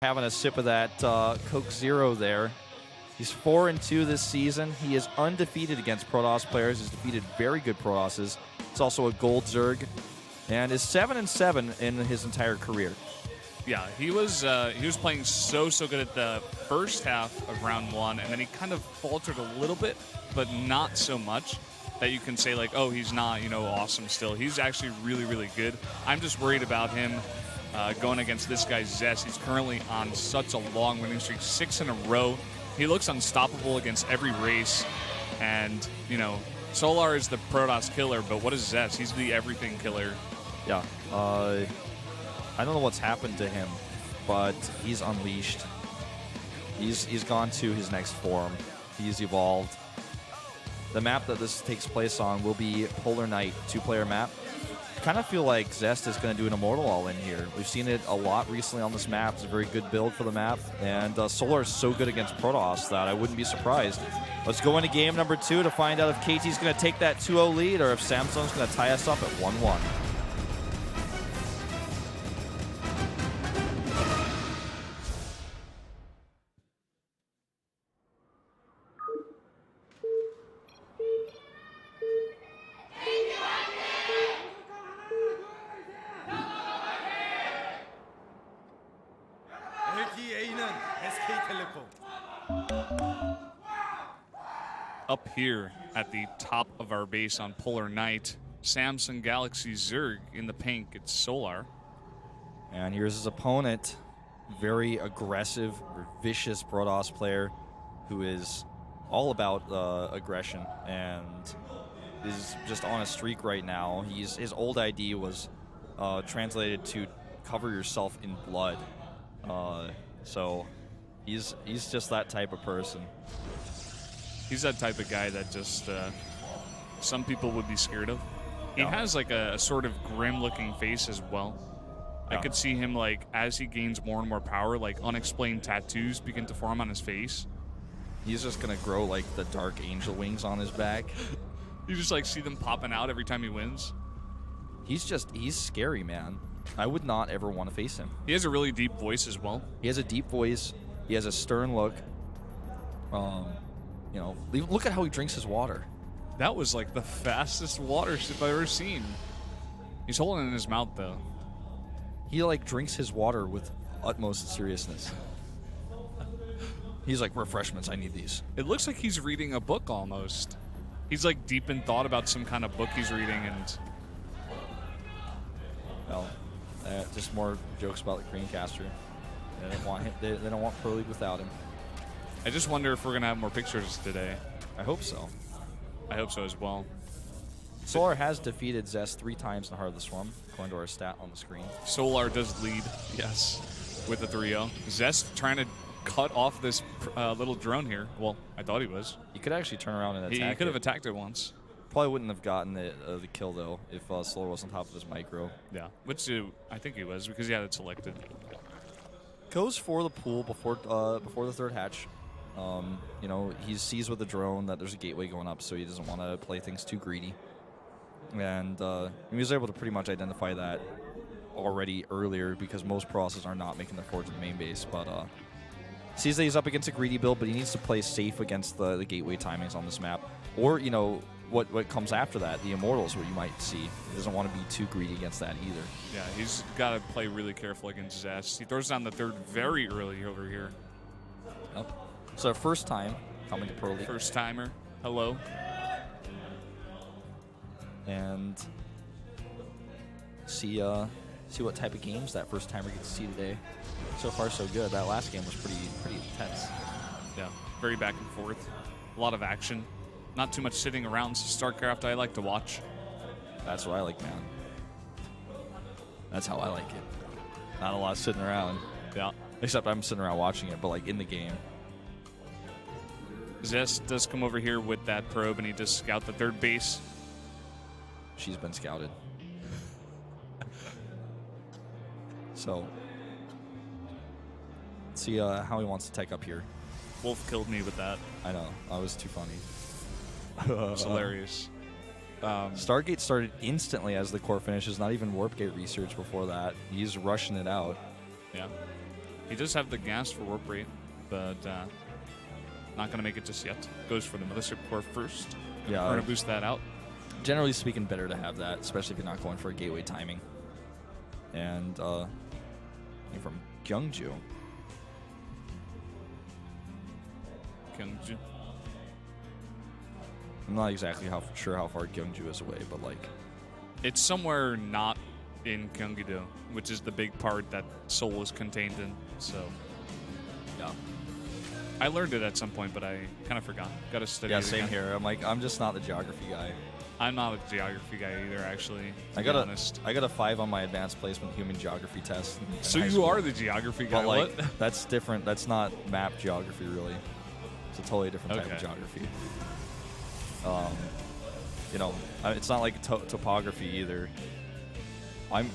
Having a sip of that Coke Zero there. He's 4-2 this season. He is undefeated against Protoss players. He's defeated very good Protosses. He's also a gold Zerg, and is 7-7 in his entire career. Yeah, he was playing so good at the first half of round one, and then he kind of faltered a little bit, but not so much that you can say like, oh, he's not awesome still. He's actually really good. I'm just worried about him going against this guy Zest. He's currently on such a long winning streak, 6 in a row. He looks unstoppable against every race, and Solar is the Protoss killer, but what is Zest? He's the everything killer. Yeah, I don't know what's happened to him, but he's unleashed. He's gone to his next form. He's evolved. The map that this takes place on will be Polarnight, 2-player map. I kind of feel like Zest is going to do an Immortal all-in here. We've seen it a lot recently on this map. It's a very good build for the map, and Solar is so good against Protoss that I wouldn't be surprised. Let's go into game number 2 to find out if KT's going to take that 2-0 lead or if Samsung's going to tie us up at 1-1. Up here at the top of our base on Polarnight, Samsung Galaxy Zerg in the pink. It's Solar. And here's his opponent, very aggressive, vicious Protoss player who is all about aggression and is just on a streak right now. His old ID was translated to cover yourself in blood. So he's just that type of person. He's that type of guy that just some people would be scared of. He has like a sort of grim-looking face as well. I could see him, like, as he gains more and more power, like unexplained tattoos begin to form on his face. He's just gonna grow like the dark angel wings on his back. You just like see them popping out every time he wins. He's scary, man. I would not ever want to face him. He has a really deep voice as well. He has a deep voice. He has a stern look. Look at how he drinks his water. That was like the fastest water sip I've ever seen. He's holding it in his mouth though. He like drinks his water with utmost seriousness. He's like, refreshments, I need these. It looks like he's reading a book almost. He's like deep in thought about some kind of book he's reading, and just more jokes about the Creamcaster. They don't want him. They don't want Pro League without him. I just wonder if we're gonna have more pictures today. I hope so. I hope so as well. Solar has defeated Zest 3 times in Heart of the Swarm, according to our stat on the screen. Solar does lead, yes, with a 3-0. Zest trying to cut off this little drone here. Well, I thought he was. He could actually turn around and attack. He could have attacked it once. Probably wouldn't have gotten the kill though if Solar was on top of his micro. Yeah, which I think he was because he had it selected. Goes for the pool before the third hatch. He sees with the drone that there's a gateway going up, so he doesn't want to play things too greedy. And he was able to pretty much identify that already earlier because most Protosses are not making their forward to the main base. But sees that he's up against a greedy build, but he needs to play safe against the gateway timings on this map. Or, what comes after that, the Immortals, what you might see. He doesn't want to be too greedy against that either. Yeah, he's got to play really careful against Zest. He throws down the third very early over here. Yep. So first time coming to Pro League. First timer. Hello. And see what type of games that first timer gets to see today. So far, so good. That last game was pretty intense. Yeah, very back and forth. A lot of action. Not too much sitting around. StarCraft I like to watch. That's what I like, man. That's how I like it. Not a lot of sitting around. Yeah. Except I'm sitting around watching it, but like in the game. Zest does come over here with that probe, and he does scout the third base. She's been scouted. So, let's see how he wants to take up here. Wolf killed me with that. I know. That was too funny. It's hilarious. Stargate started instantly as the core finishes, not even Warp Gate research before that. He's rushing it out. Yeah. He does have the gas for warp rate, but not going to make it just yet. Goes for the Mothership Core first. Yeah. We're going to boost that out. Generally speaking, better to have that, especially if you're not going for a gateway timing. And you're from Gyeongju. Gyeongju. I'm not exactly sure how far Gyeongju is away, but like... It's somewhere not in Gyeonggi-do, which is the big part that Seoul is contained in, so... Yeah. I learned it at some point, but I kind of forgot. Got to study Yeah, it same again. here. I'm just not the geography guy. I'm not a geography guy either, actually, to I be honest. got a 5 on my advanced placement human geography test. in So high you school. are the geography guy, But like, what? that's different. That's not map geography, really. It's a totally different type of Okay. geography. You know, it's not like topography either. I mean,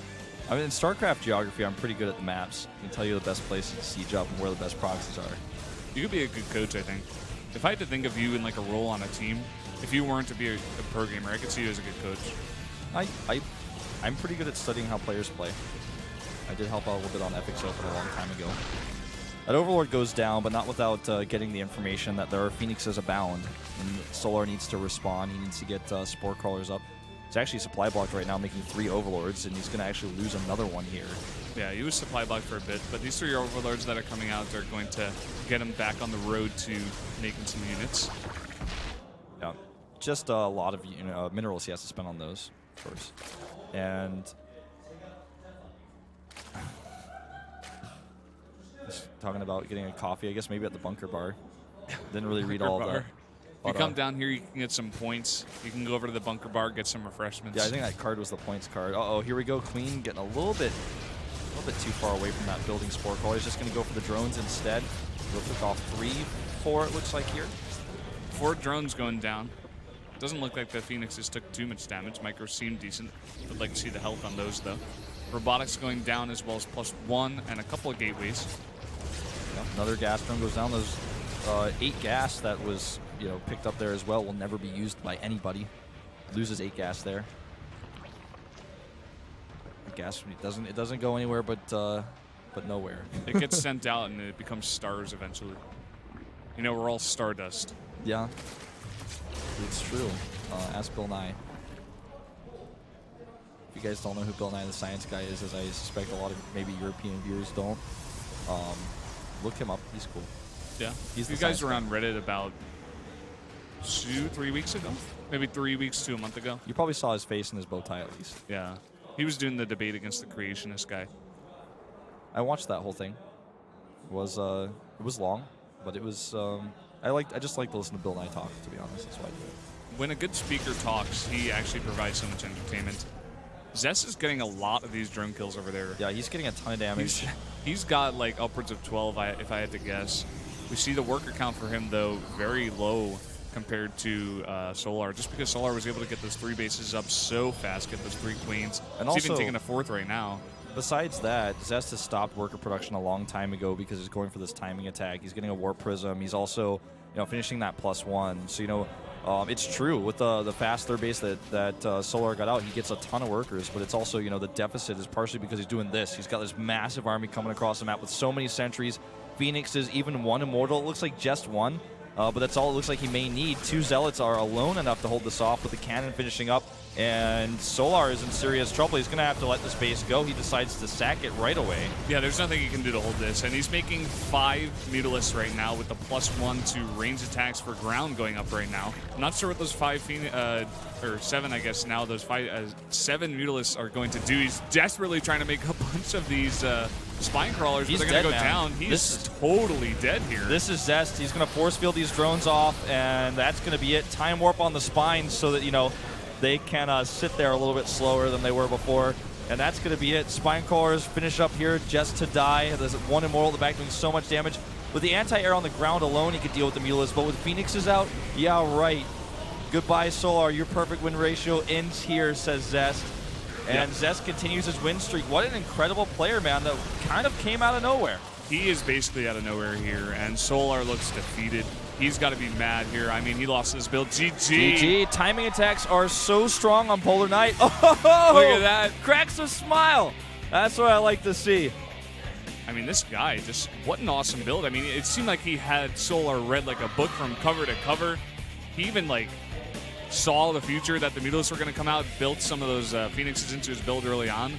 in StarCraft geography, I'm pretty good at the maps. I can tell you the best places to siege up and where the best proxies are. You could be a good coach, I think. If I had to think of you in like a role on a team, if you weren't to be a pro gamer, I could see you as a good coach. I'm pretty good at studying how players play. I did help out a little bit on Epic's Open a long time ago. That Overlord goes down, but not without getting the information that there are Phoenixes abound, and Solar needs to respond. He needs to get Spore Crawlers up. He's actually supply blocked right now, making 3 Overlords, and he's going to actually lose another one here. Yeah, he was supply blocked for a bit, but these 3 Overlords that are coming out are going to get him back on the road to making some units. Yeah, just a lot of minerals he has to spend on those first. And just talking about getting a coffee, I guess maybe at the bunker bar. Didn't really read all of that. If you come down here, you can get some points. You can go over to the bunker bar, get some refreshments. Yeah, I think that card was the points card. Uh-oh, here we go. Queen getting a little bit too far away from that building Spore Crawler. He's just going to go for the drones instead. He'll pick off 3, 4, it looks like here. 4 drones going down. Doesn't look like the Phoenixes took too much damage. Micros seem decent. Would like to see the health on those, though. Robotics going down as well as +1 and a couple of gateways. Yeah, another gas drone goes down. Those 8 gas that was picked up there as well will never be used by anybody. Loses 8 gas there. Gas it doesn't go anywhere but nowhere. It gets sent out and it becomes stars eventually. We're all stardust. Yeah, it's true. Ask Bill Nye. If you guys don't know who Bill Nye the Science Guy is, as I suspect a lot of maybe European viewers don't, look him up. He's cool. Yeah. He's you guys were on Reddit about 2-3 weeks ago? Maybe 3 weeks to a month ago? You probably saw his face and his bow tie at least. Yeah. He was doing the debate against the creationist guy. I watched that whole thing. It was long, but it was I just like to listen to Bill Nye talk, to be honest. That's why I do it. When a good speaker talks, he actually provides so much entertainment. Zest is getting a lot of these drone kills over there. Yeah, he's getting a ton of damage. He's got like upwards of 12, if I had to guess. We see the worker count for him, though, very low compared to Solar, just because Solar was able to get those 3 bases up so fast, get those 3 queens. And he's also, even taking a 4th right now. Besides that, Zest has stopped worker production a long time ago because he's going for this timing attack. He's getting a Warp Prism. He's also finishing that +1. So, it's true. With the fast 3rd base that Solar got out, he gets a ton of workers, but it's also, the deficit is partially because he's doing this. He's got this massive army coming across the map with so many sentries. Phoenixes, even 1 Immortal. It looks like just 1. But that's all it looks like he may need. 2 Zealots are alone enough to hold this off with the cannon finishing up. And Solar is in serious trouble. He's going to have to let this base go. He decides to sack it right away. Yeah, there's nothing he can do to hold this. And he's making 5 Mutalisks right now with the +1 to range attacks for ground going up right now. I'm not sure what those 7, I guess now, those 7 Mutalisks are going to do. He's desperately trying to make a bunch of these Spine Crawlers, but they're going to go down. He's totally dead here. This is Zest. He's going to force field these drones off, and that's going to be it. Time warp on the Spine so that, they can sit there a little bit slower than they were before. And that's going to be it. Spine Crawlers finish up here just to die. There's 1 Immortal at the back doing so much damage. With the anti-air on the ground alone, he could deal with the Mutalisks, but with Phoenixes out, yeah, right. Goodbye, Solar. Your perfect win ratio ends here, says Zest. And Zest continues his win streak. What an incredible player, man, that kind of came out of nowhere. He is basically out of nowhere here, and Solar looks defeated. He's got to be mad here. I mean, he lost his build. GG. GG. Timing attacks are so strong on Polar Knight. Oh, look at that. Cracks a smile. That's what I like to see. I mean, this guy, just what an awesome build. I mean, it seemed like he had Solar read like a book from cover to cover. He even like saw the future that the Mutalisks were going to come out, built some of those Phoenixes into his build early on.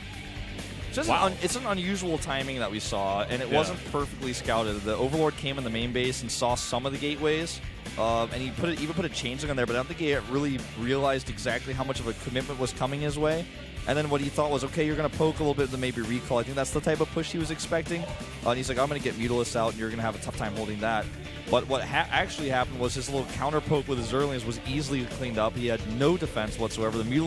It's an unusual timing that we saw, and it wasn't perfectly scouted. The Overlord came in the main base and saw some of the gateways, and he even put a changeling on there, but I don't think he really realized exactly how much of a commitment was coming his way. And then what he thought was, okay, you're going to poke a little bit, then maybe recall. I think that's the type of push he was expecting. And he's like, I'm going to get Mutalisks out, and you're going to have a tough time holding that. But what actually happened was his little counter poke with his Zerlings was easily cleaned up. He had no defense whatsoever. The Mutalisks